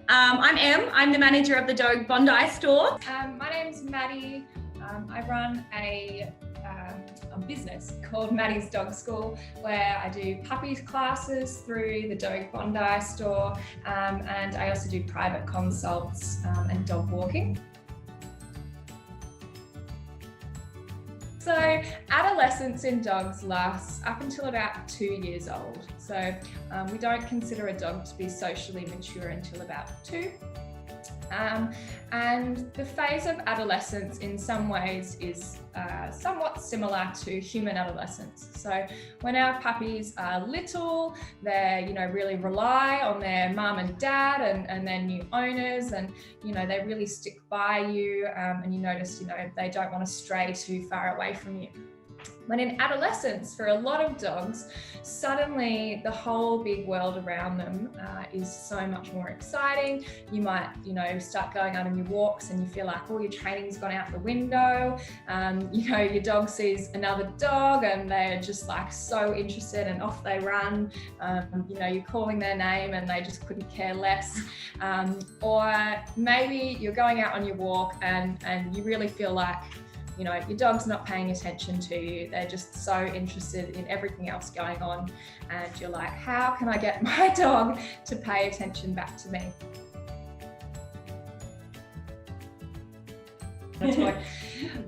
I'm Em. I'm the manager of the Dogue Bondi store. My name's Maddie. I run a business called Maddie's Dog School, where I do puppies classes through the Dogue Bondi store, and I also do private consults and dog walking. So adolescence in dogs lasts up until about 2 years old. So we don't consider a dog to be socially mature until about 2. And the phase of adolescence in some ways is somewhat similar to human adolescence. So when our puppies are little, they really rely on their mum and dad and their new owners, and they really stick by you, and you notice they don't want to stray too far away from you. When in adolescence, for a lot of dogs, suddenly the whole big world around them is so much more exciting. You might, start going out on your walks and you feel like all your training's gone out the window. Your dog sees another dog and they're just like so interested and off they run. You're calling their name and they just couldn't care less. Or maybe you're going out on your walk and you really feel like your dog's not paying attention to you. They're just so interested in everything else going on. And you're like, how can I get my dog to pay attention back to me?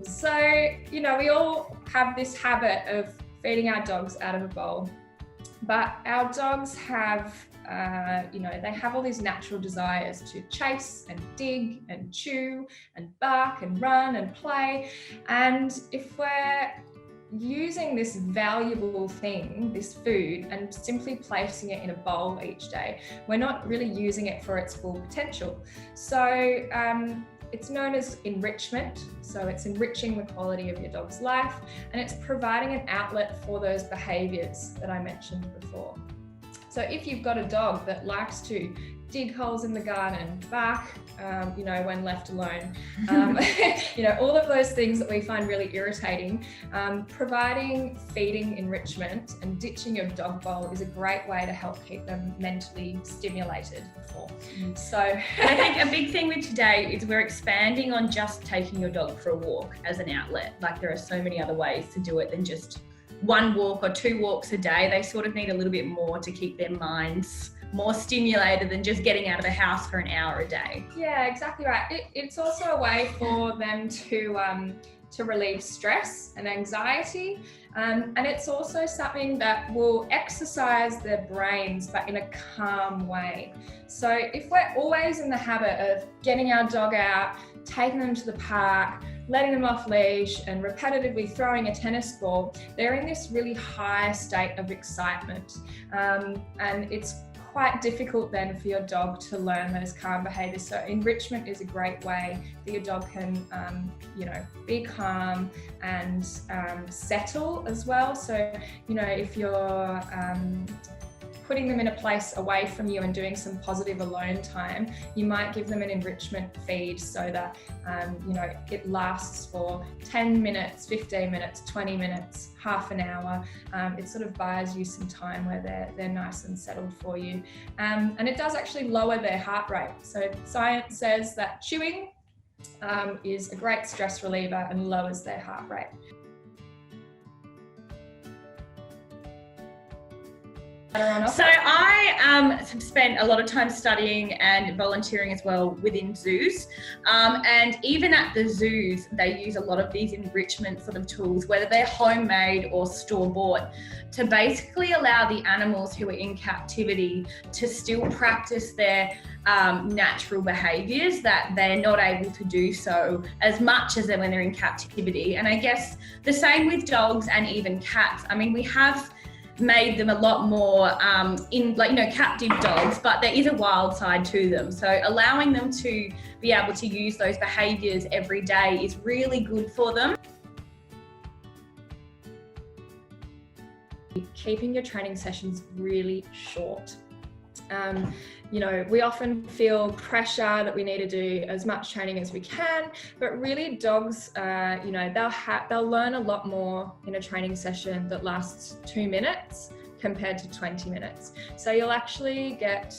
So, we all have this habit of feeding our dogs out of a bowl, but our dogs have they have all these natural desires to chase and dig and chew and bark and run and play. And if we're using this valuable thing, this food, and simply placing it in a bowl each day, we're not really using it for its full potential. So it's known as enrichment. So it's enriching the quality of your dog's life, and it's providing an outlet for those behaviors that I mentioned before. So if you've got a dog that likes to dig holes in the garden, bark, when left alone, all of those things that we find really irritating, providing feeding enrichment and ditching your dog bowl is a great way to help keep them mentally stimulated. So I think a big thing with today is we're expanding on just taking your dog for a walk as an outlet. Like there are so many other ways to do it than just one walk or 2 walks a day. They sort of need a little bit more to keep their minds more stimulated than just getting out of the house for an hour a day. Yeah, exactly right. It's also a way for them to relieve stress and anxiety. And it's also something that will exercise their brains, but in a calm way. So if we're always in the habit of getting our dog out, taking them to the park, letting them off leash and repetitively throwing a tennis ball, they're in this really high state of excitement. And it's quite difficult then for your dog to learn those calm behaviors. So enrichment is a great way that your dog can, be calm and settle as well. So, if you're putting them in a place away from you and doing some positive alone time, you might give them an enrichment feed so that, it lasts for 10 minutes, 15 minutes, 20 minutes, half an hour. It sort of buys you some time where they're nice and settled for you. And it does actually lower their heart rate. So science says that chewing is a great stress reliever and lowers their heart rate. So I have spent a lot of time studying and volunteering as well within zoos, and even at the zoos they use a lot of these enrichment sort of tools, whether they're homemade or store-bought, to basically allow the animals who are in captivity to still practice their natural behaviours that they're not able to do so as much as when they're in captivity. And I guess the same with dogs and even cats. I mean, we have made them a lot more captive dogs, but there is a wild side to them. So allowing them to be able to use those behaviours every day is really good for them. Keeping your training sessions really short. We often feel pressure that we need to do as much training as we can, but really dogs, they'll learn a lot more in a training session that lasts 2 minutes compared to 20 minutes. So you'll actually get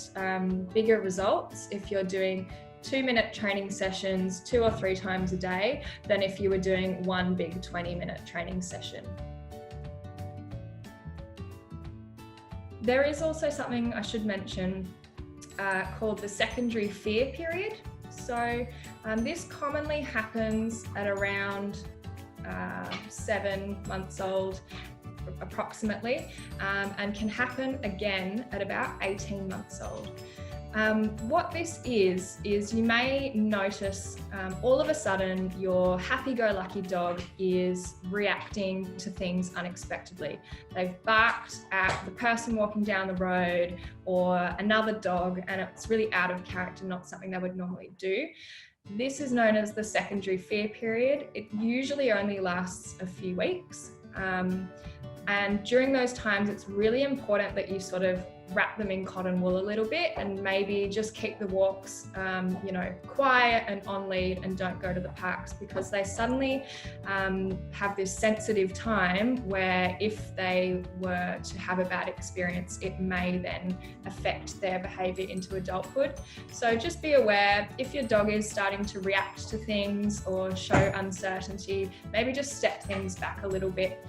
bigger results if you're doing 2-minute training sessions 2 or 3 times a day than if you were doing one big 20-minute training session. There is also something I should mention called the secondary fear period. So this commonly happens at around 7 months old approximately, and can happen again at about 18 months old. What this is you may notice all of a sudden your happy-go-lucky dog is reacting to things unexpectedly. They've barked at the person walking down the road or another dog, and it's really out of character, not something they would normally do. This is known as the secondary fear period. It usually only lasts a few weeks. And during those times, it's really important that you sort of wrap them in cotton wool a little bit and maybe just keep the walks, quiet and on lead, and don't go to the parks, because they suddenly have this sensitive time where if they were to have a bad experience, it may then affect their behaviour into adulthood. So just be aware, if your dog is starting to react to things or show uncertainty, maybe just step things back a little bit.